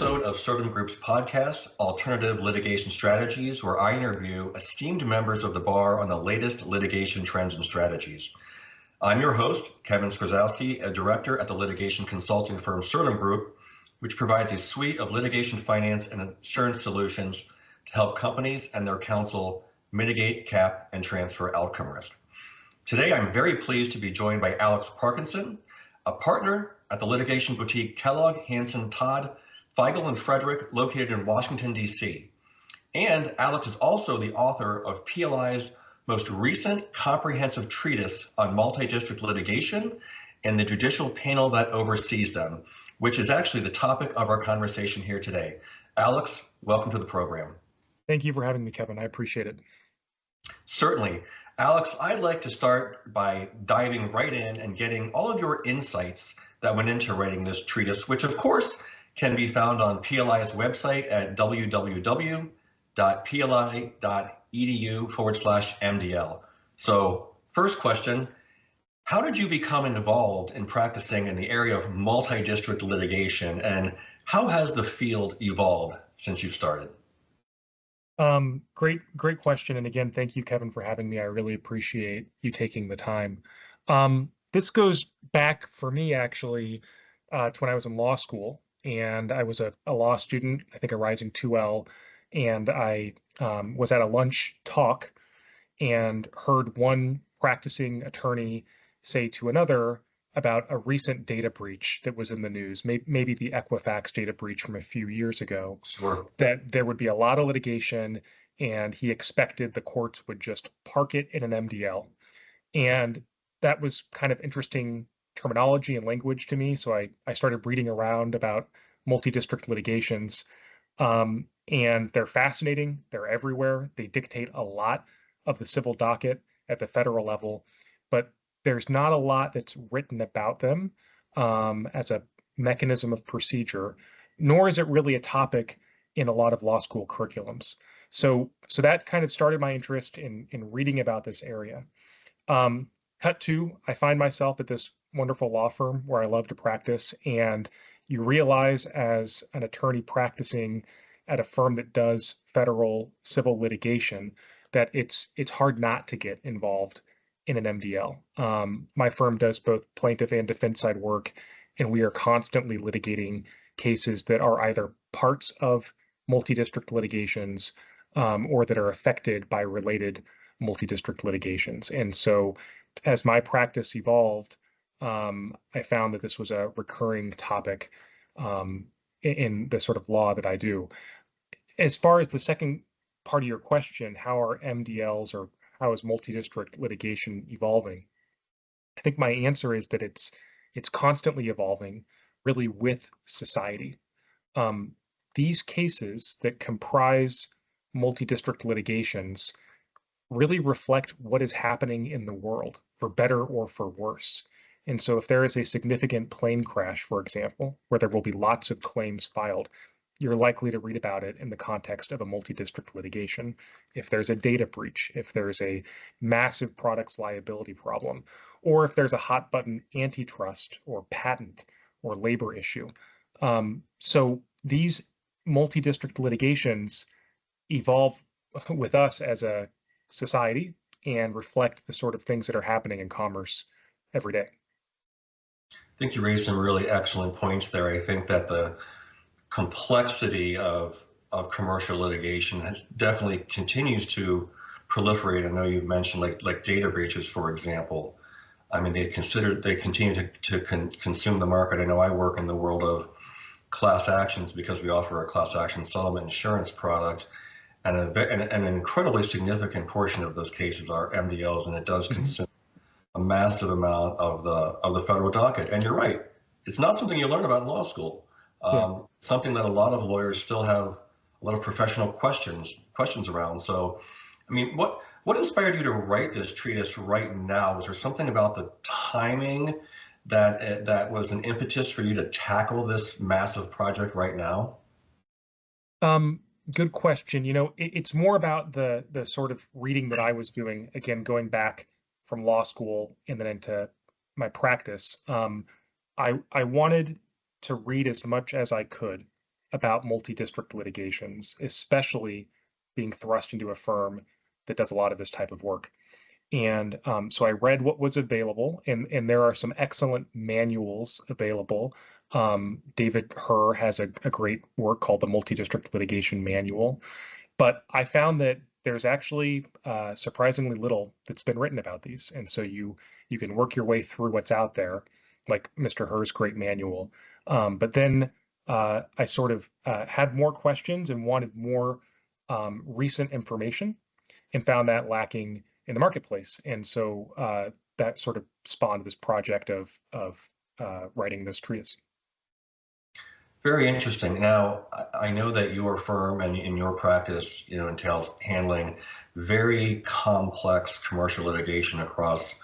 episode of Certain Group's podcast, Alternative Litigation Strategies, where I interview esteemed members of the bar on the latest litigation trends and strategies. I'm your host, Kevin Skrzysowski, a director at the litigation consulting firm Certain Group, which provides a suite of litigation finance and insurance solutions to help companies and their counsel mitigate, cap, and transfer outcome risk. Today, I'm very pleased to be joined by Alex Parkinson, a partner at the litigation boutique Kellogg Hansen, Todd, Feigl and Frederick, located in Washington, D.C. And Alex is also the author of PLI's most recent comprehensive treatise on multi-district litigation and the judicial panel that oversees them, which is actually the topic of our conversation here today. Alex, welcome to the program. Thank you for having me, Kevin. I appreciate it. Certainly. Alex, I'd like to start by diving right in and getting all of your insights that went into writing this treatise, which of course can be found on PLI's website at www.pli.edu/MDL. So first question, how did you become involved in practicing in the area of multi-district litigation, and how has the field evolved since you started? Great question. And again, thank you, Kevin, for having me. I really appreciate you taking the time. This goes back for me, actually, to when I was in law school. And I was a law student, I think a rising 2L, and I was at a lunch talk and heard one practicing attorney say to another about a recent data breach that was in the news, maybe the Equifax data breach from a few years ago. Sure. That there would be a lot of litigation, and he expected the courts would just park it in an MDL. And that was kind of interesting terminology and language to me. So I started reading around about multi-district litigations, and they're fascinating. They're everywhere. They dictate a lot of the civil docket at the federal level, but there's not a lot that's written about them as a mechanism of procedure, nor is it really a topic in a lot of law school curriculums. So that kind of started my interest in reading about this area. Cut to, I find myself at this wonderful law firm where I love to practice, and you realize as an attorney practicing at a firm that does federal civil litigation that it's hard not to get involved in an MDL. My firm does both plaintiff and defense side work, and we are constantly litigating cases that are either parts of multi-district litigations or that are affected by related multi-district litigations. And so as my practice evolved, I found that this was a recurring topic in the sort of law that I do. As far as the second part of your question, how are MDLs or how is multi-district litigation evolving? I think my answer is that it's constantly evolving, really, with society. These cases that comprise multi-district litigations really reflect what is happening in the world, for better or for worse. And so if there is a significant plane crash, for example, where there will be lots of claims filed, you're likely to read about it in the context of a multi-district litigation. If there's a data breach, if there's a massive products liability problem, or if there's a hot button antitrust or patent or labor issue. So these multi-district litigations evolve with us as a society and reflect the sort of things that are happening in commerce every day. I think you raised some really excellent points there. I think that the complexity of commercial litigation has definitely continues to proliferate. I know you've mentioned like data breaches, for example. I mean, they continue to consume the market. I know I work in the world of class actions because we offer a class action settlement insurance product, and an incredibly significant portion of those cases are MDLs, and it does consume a massive amount of the federal docket. And you're right, it's not something you learn about in law school. Something that a lot of lawyers still have a lot of professional questions around. So, I mean, what inspired you to write this treatise right now? Was there something about the timing that was an impetus for you to tackle this massive project right now? Good question. You know, it's more about the sort of reading that I was doing, again, going back from law school and then into my practice. I wanted to read as much as I could about multi-district litigations, especially being thrust into a firm that does a lot of this type of work. And so I read what was available, and there are some excellent manuals available. David Herr has a great work called the Multi-District Litigation Manual. But I found that there's actually surprisingly little that's been written about these. And so you can work your way through what's out there, like Mr. Herr's great manual. But then I sort of had more questions and wanted more recent information and found that lacking in the marketplace. And so that sort of spawned this project of writing this treatise. Very interesting. Now, I know that your firm and in your practice, entails handling very complex commercial litigation across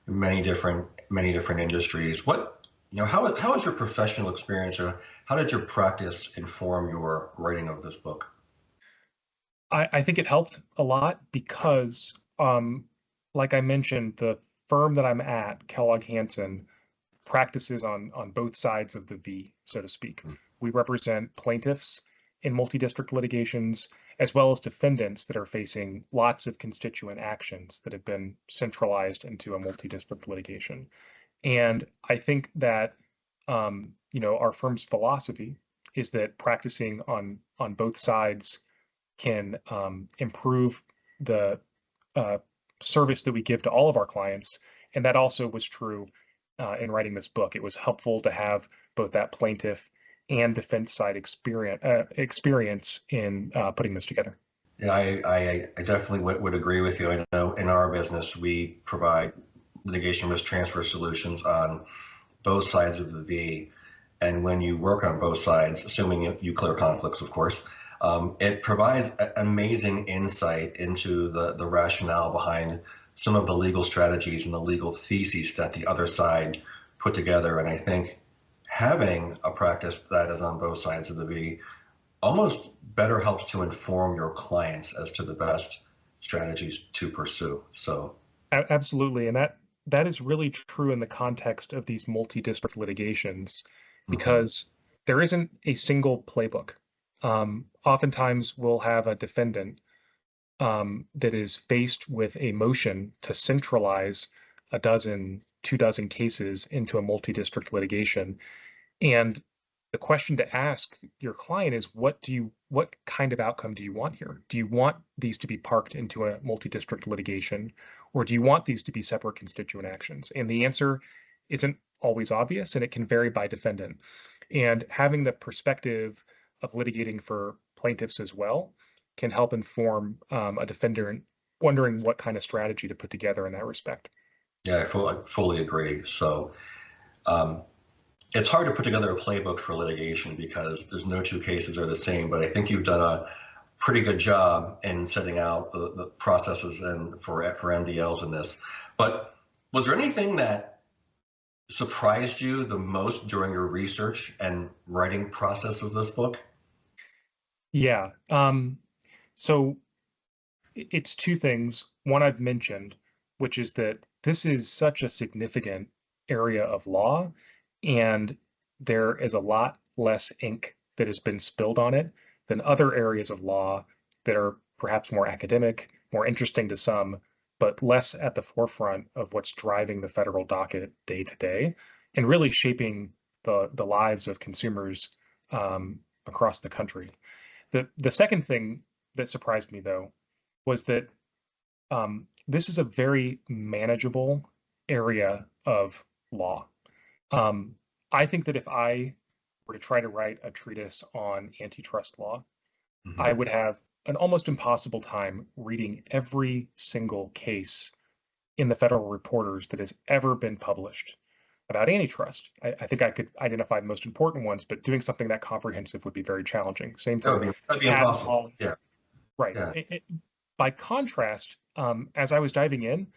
many different industries. How is your professional experience, or how did your practice inform your writing of this book? I think it helped a lot because, like I mentioned, the firm that I'm at, Kellogg Hansen, practices on both sides of the V, so to speak. We represent plaintiffs in multi-district litigations, as well as defendants that are facing lots of constituent actions that have been centralized into a multi-district litigation. And I think that our firm's philosophy is that practicing on both sides can improve the service that we give to all of our clients. And that also was true in writing this book. It was helpful to have both that plaintiff and defense side experience in putting this together. Yeah, I definitely would agree with you. I know in our business, we provide litigation risk transfer solutions on both sides of the V. And when you work on both sides, assuming you clear conflicts, of course, it provides amazing insight into the rationale behind some of the legal strategies and the legal theses that the other side put together. And I think having a practice that is on both sides of the V almost better helps to inform your clients as to the best strategies to pursue. So absolutely. And that is really true in the context of these multi-district litigations, because there isn't a single playbook. Oftentimes we'll have a defendant that is faced with a motion to centralize 24 cases into a multi-district litigation. And the question to ask your client is, what kind of outcome do you want here? Do you want these to be parked into a multi-district litigation, or do you want these to be separate constituent actions? And the answer isn't always obvious, and it can vary by defendant. And having the perspective of litigating for plaintiffs as well can help inform a defender wondering what kind of strategy to put together in that respect. Yeah, I fully agree. So it's hard to put together a playbook for litigation because there's no two cases are the same, but I think you've done a pretty good job in setting out the processes and for MDLs in this. But was there anything that surprised you the most during your research and writing process of this book? Yeah. So it's two things. One I've mentioned, which is that this is such a significant area of law, and there is a lot less ink that has been spilled on it than other areas of law that are perhaps more academic, more interesting to some, but less at the forefront of what's driving the federal docket day to day and really shaping the lives of consumers across the country. The second thing that surprised me, though, was that this is a very manageable area of law. I think that if I were to try to write a treatise on antitrust law, I would have an almost impossible time reading every single case in the Federal Reporters that has ever been published about antitrust. I think I could identify the most important ones, but doing something that comprehensive would be very challenging. Same for that'd be impossible. Yeah. Right. Yeah. By contrast, as I was diving in,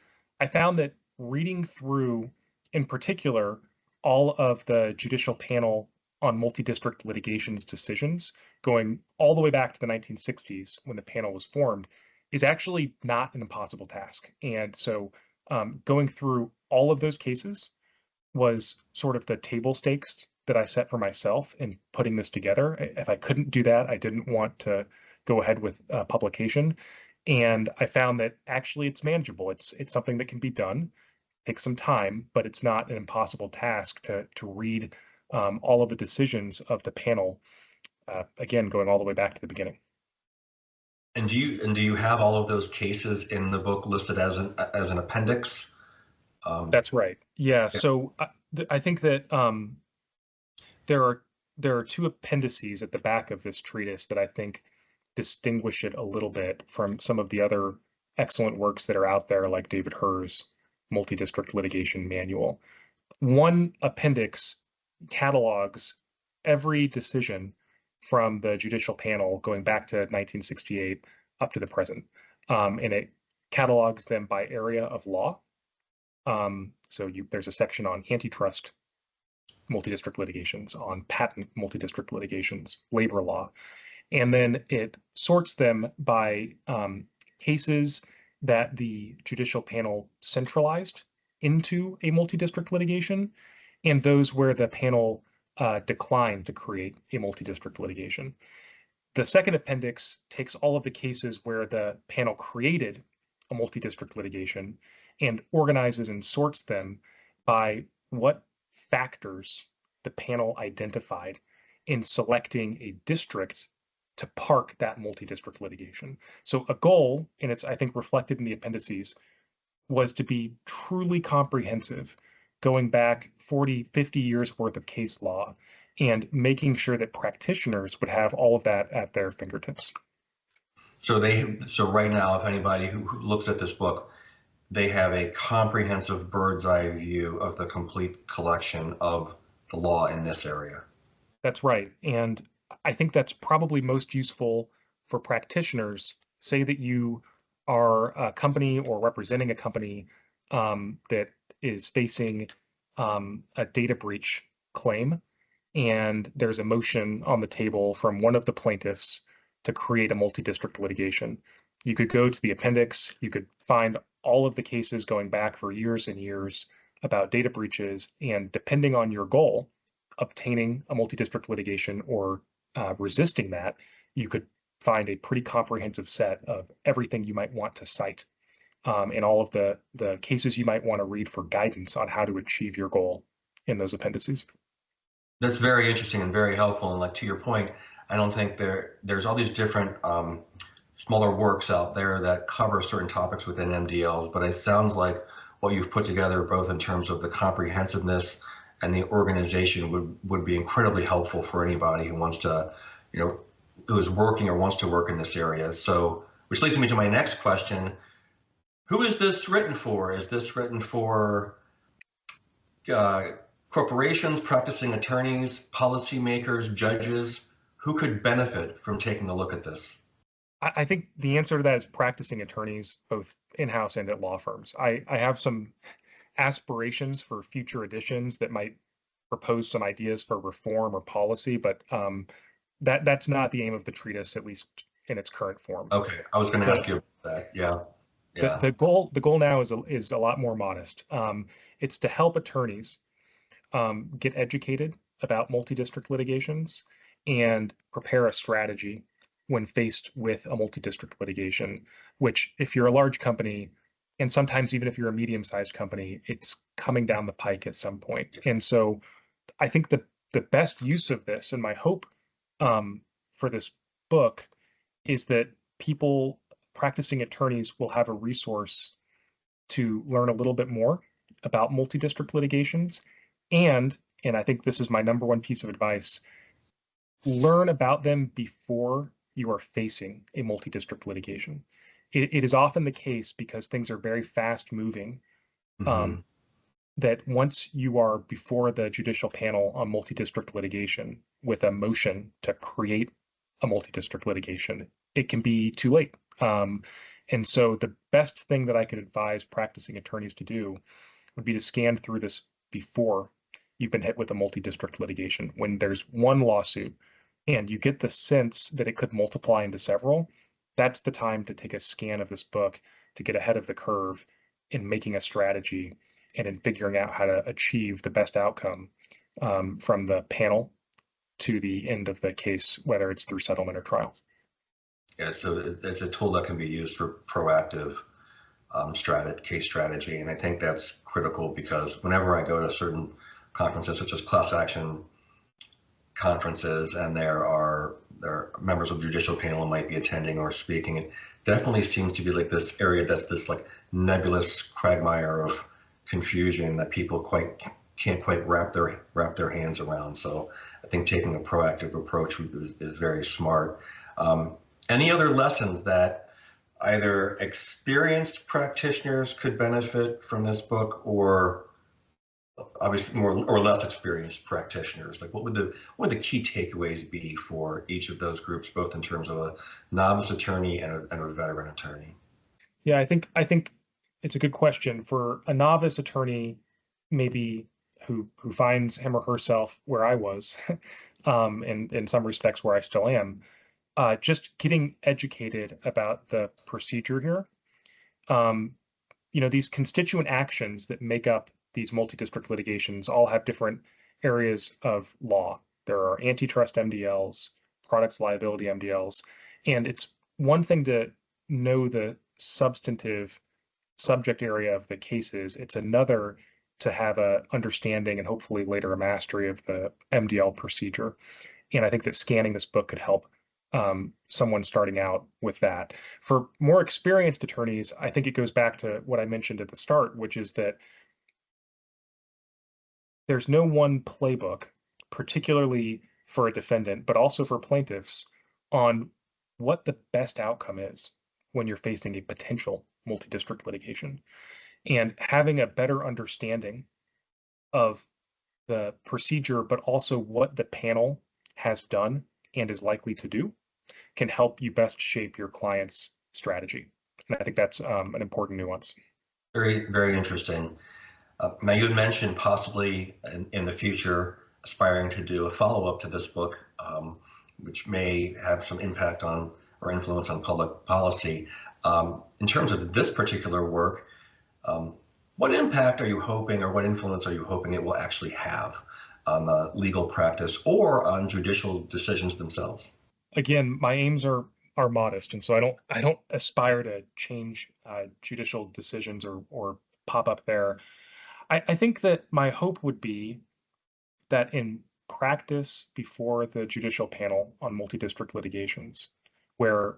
I found that reading through, in particular, all of the judicial panel on multi-district litigations decisions, going all the way back to the 1960s when the panel was formed, is actually not an impossible task. And so going through all of those cases was sort of the table stakes that I set for myself in putting this together. If I couldn't do that, I didn't want to go ahead with publication. And I found that actually it's manageable. It's something that can be done. Takes some time, but it's not an impossible task to read all of the decisions of the panel. Again, going all the way back to the beginning. And do you have all of those cases in the book listed as an appendix? That's right. Yeah. So I think that there are two appendices at the back of this treatise that I think distinguish it a little bit from some of the other excellent works that are out there, like David Herr's Multidistrict Litigation Manual. One appendix catalogs every decision from the judicial panel going back to 1968 up to the present, and it catalogs them by area of law. There's a section on antitrust multidistrict litigations, on patent multidistrict litigations, labor law, and then it sorts them by cases that the judicial panel centralized into a multidistrict litigation, and those where the panel declined to create a multidistrict litigation. The second appendix takes all of the cases where the panel created a multidistrict litigation and organizes and sorts them by what factors the panel identified in selecting a district to park that multidistrict litigation. So a goal, and it's, I think, reflected in the appendices, was to be truly comprehensive, going back 40, 50 years worth of case law and making sure that practitioners would have all of that at their fingertips. So right now, if anybody who looks at this book, they have a comprehensive bird's eye view of the complete collection of the law in this area. That's right. And I think that's probably most useful for practitioners. Say that you are a company or representing a company that is facing a data breach claim, and there's a motion on the table from one of the plaintiffs to create a multi-district litigation. You could go to the appendix, you could find all of the cases going back for years and years about data breaches, and depending on your goal, obtaining a multi-district litigation or resisting that, you could find a pretty comprehensive set of everything you might want to cite and all of the cases you might want to read for guidance on how to achieve your goal in those appendices. That's very interesting and very helpful. And like to your point, I don't think there's all these different smaller works out there that cover certain topics within MDLs, but it sounds like what you've put together, both in terms of the comprehensiveness and the organization, would be incredibly helpful for anybody who wants to, who is working or wants to work in this area. So, which leads me to my next question. Who is this written for? Is this written for corporations, practicing attorneys, policymakers, judges? Who could benefit from taking a look at this? I think the answer to that is practicing attorneys, both in-house and at law firms. I have some aspirations for future editions that might propose some ideas for reform or policy, but that's not the aim of the treatise, at least in its current form. Okay, I was going to ask you about that. Yeah. The goal now is a lot more modest. It's to help attorneys get educated about multi-district litigations and prepare a strategy when faced with a multi-district litigation, which if you're a large company, and sometimes even if you're a medium-sized company, it's coming down the pike at some point. And so I think the best use of this, and my hope for this book, is that people, practicing attorneys, will have a resource to learn a little bit more about multi-district litigations. And I think this is my number one piece of advice, learn about them before you are facing a multi-district litigation. It is often the case, because things are very fast moving, that once you are before the judicial panel on multi-district litigation with a motion to create a multi-district litigation, it can be too late. And so the best thing that I could advise practicing attorneys to do would be to scan through this before you've been hit with a multi-district litigation. When there's one lawsuit and you get the sense that it could multiply into several, that's the time to take a scan of this book to get ahead of the curve in making a strategy and in figuring out how to achieve the best outcome from the panel to the end of the case, whether it's through settlement or trial. Yeah, so it's a tool that can be used for proactive case strategy, and I think that's critical because whenever I go to certain conferences, such as class action conferences, and there are members of the judicial panel might be attending or speaking, it definitely seems to be like this area that's this like nebulous quagmire of confusion that people can't quite wrap their hands around. So I think taking a proactive approach is very smart. Any other lessons that either experienced practitioners could benefit from this book, or obviously more or less experienced practitioners? Like what would the key takeaways be for each of those groups, both in terms of a novice attorney and a veteran attorney? Yeah, I think it's a good question for a novice attorney, maybe who finds him or herself where I was, in some respects where I still am. Just getting educated about the procedure here. These constituent actions that make up these multi-district litigations all have different areas of law. There are antitrust MDLs, products liability MDLs, and it's one thing to know the substantive subject area of the cases. It's another to have a understanding and hopefully later a mastery of the MDL procedure. And I think that scanning this book could help someone starting out with that. For more experienced attorneys, I think it goes back to what I mentioned at the start, which is that there's no one playbook, particularly for a defendant, but also for plaintiffs, on what the best outcome is when you're facing a potential multi-district litigation. And having a better understanding of the procedure, but also what the panel has done and is likely to do, can help you best shape your client's strategy. And I think that's an important nuance. Very, very interesting. Now, you had mentioned possibly in the future aspiring to do a follow-up to this book, which may have some impact on or influence on public policy. In terms of this particular work, what impact are you hoping, or what influence are you hoping it will actually have on the legal practice or on judicial decisions themselves? Again, my aims are modest, and so I don't aspire to change judicial decisions or pop up there. I think that my hope would be that in practice before the judicial panel on multi-district litigations, where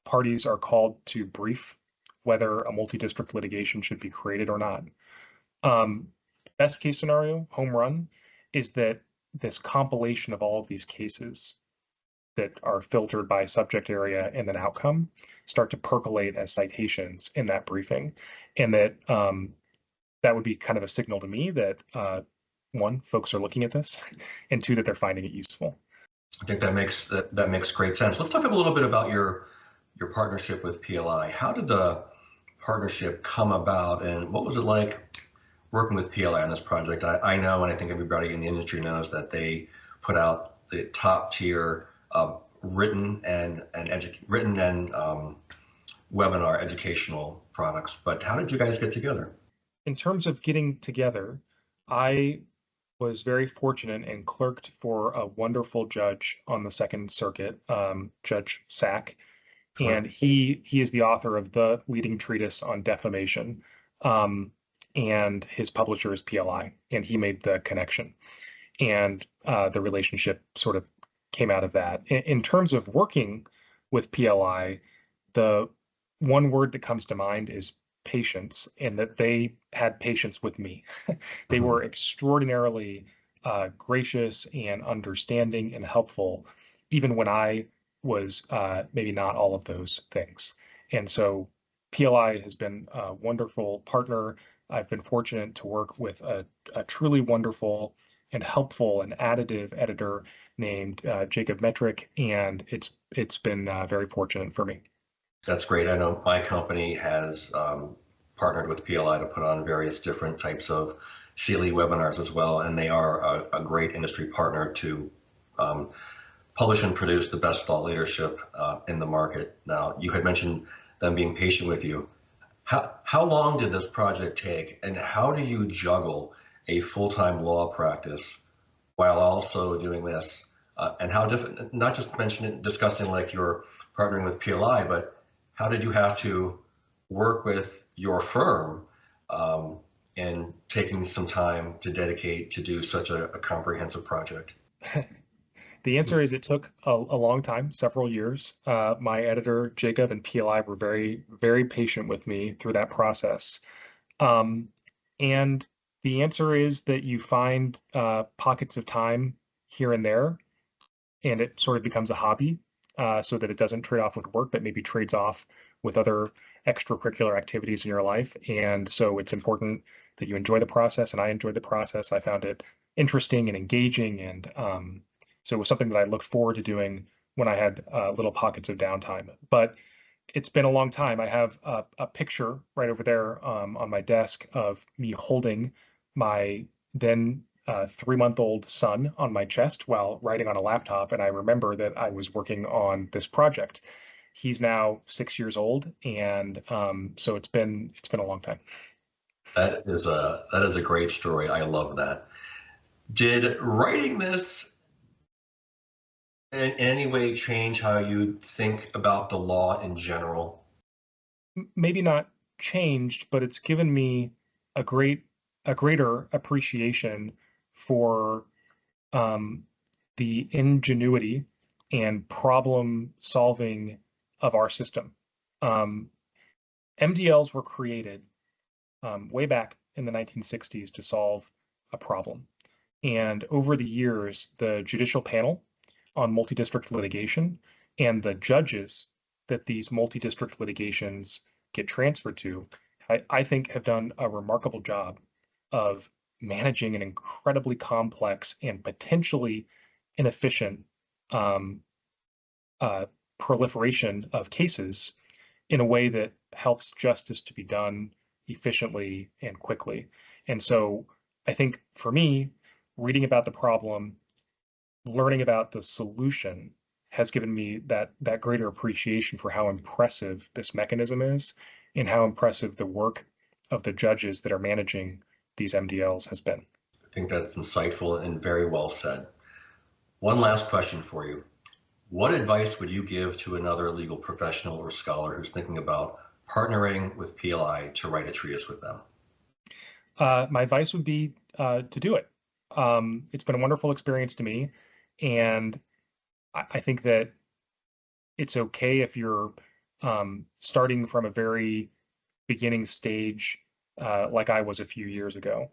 parties are called to brief whether a multi-district litigation should be created or not, best case scenario, home run, is that this compilation of all of these cases that are filtered by subject area and then outcome start to percolate as citations in that briefing, and that that would be kind of a signal to me that one, folks are looking at this, and two, that they're finding it useful. I think that makes great sense. Let's talk a little bit about your partnership with PLI. How did the partnership come about, and what was it like working with PLI on this project? I know, and I think everybody in the industry knows, that they put out the top tier written and webinar educational products. But how did you guys get together? In terms of getting together, I was very fortunate and clerked for a wonderful judge on the Second Circuit, Judge Sack, and he is the author of the leading treatise on defamation, and his publisher is PLI, and he made the connection, and the relationship sort of came out of that. In terms of working with PLI, the one word that comes to mind is patience, and that they had patience with me. They were extraordinarily gracious and understanding and helpful, even when I was maybe not all of those things. And so PLI has been a wonderful partner. I've been fortunate to work with a truly wonderful and helpful and additive editor named Jacob Metric, and it's been very fortunate for me. That's great. I know my company has partnered with PLI to put on various different types of CLE webinars as well, and they are a great industry partner to publish and produce the best thought leadership in the market. Now, you had mentioned them being patient with you. How long did this project take, and how do you juggle a full-time law practice while also doing this, and how different, not just discussing like you're partnering with PLI, but how did you have to work with your firm and taking some time to dedicate to do such a comprehensive project? The answer is it took a long time, several years. My editor, Jacob, and PLI were very, very patient with me through that process. And the answer is that you find pockets of time here and there, and it sort of becomes a hobby so that it doesn't trade off with work, but maybe trades off with other extracurricular activities in your life. And so it's important that you enjoy the process, and I enjoyed the process. I found it interesting and engaging, and so it was something that I looked forward to doing when I had little pockets of downtime. But it's been a long time. I have a picture right over there on my desk of me holding my then 3-month-old son on my chest while writing on a laptop, and I remember that I was working on this project. He's now 6 years old, and so it's been a long time. That is a great story. I love that. Did writing this in any way change how you think about the law in general? Maybe not changed, but it's given me a greater appreciation for the ingenuity and problem solving of our system. MDLs were created way back in the 1960s to solve a problem. And over the years, the judicial panel on multi-district litigation and the judges that these multi-district litigations get transferred to, I think have done a remarkable job of managing an incredibly complex and potentially inefficient proliferation of cases in a way that helps justice to be done efficiently and quickly. And so I think for me, reading about the problem, learning about the solution has given me that greater appreciation for how impressive this mechanism is and how impressive the work of the judges that are managing these MDLs has been. I think that's insightful and very well said. One last question for you. What advice would you give to another legal professional or scholar who's thinking about partnering with PLI to write a treatise with them? My advice would be to do it. It's been a wonderful experience to me, and I think that it's okay if you're starting from a very beginning stage like I was a few years ago.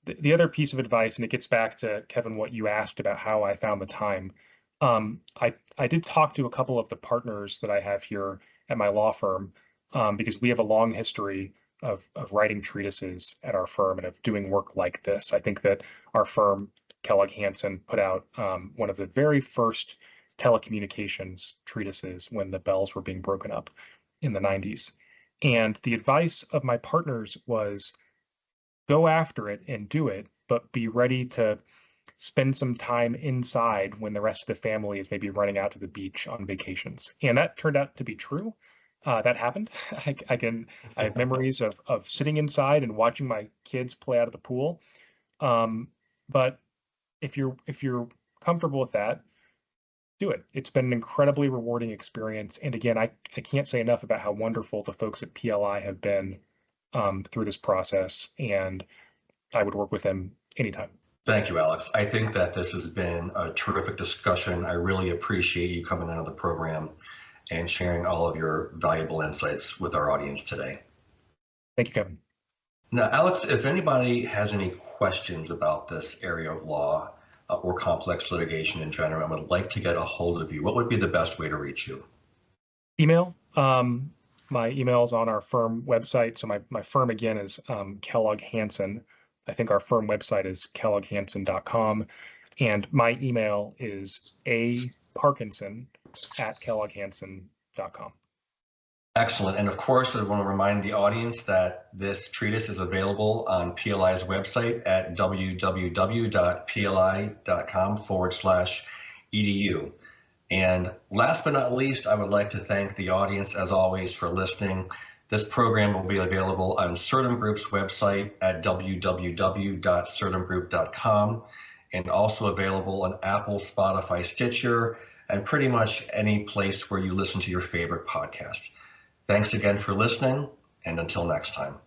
The other piece of advice, and it gets back to, Kevin, what you asked about how I found the time. I did talk to a couple of the partners that I have here at my law firm because we have a long history of writing treatises at our firm and of doing work like this. I think that our firm, Kellogg Hansen, put out one of the very first telecommunications treatises when the bells were being broken up in the 90s. And the advice of my partners was go after it and do it, but be ready to spend some time inside when the rest of the family is maybe running out to the beach on vacations. And that turned out to be true. That happened. I have memories of sitting inside and watching my kids play out of the pool. But if you're comfortable with that, do it. It's been an incredibly rewarding experience. And again, I can't say enough about how wonderful the folks at PLI have been through this process, and I would work with them anytime. Thank you, Alex. I think that this has been a terrific discussion. I really appreciate you coming out of the program and sharing all of your valuable insights with our audience today. Thank you, Kevin. Now, Alex, if anybody has any questions about this area of law or complex litigation in general and would like to get a hold of you, what would be the best way to reach you? Email. My email is on our firm website. So my firm, again, is Kellogg Hansen. I think our firm website is kellogghansen.com. And my email is aparkinson@kellogghansen.com. Excellent. And of course, I want to remind the audience that this treatise is available on PLI's website at www.pli.com/edu. And last but not least, I would like to thank the audience, as always, for listening. This program will be available on Certum Group's website at www.certumgroup.com. and also available on Apple, Spotify, Stitcher, and pretty much any place where you listen to your favorite podcast. Thanks again for listening, and until next time.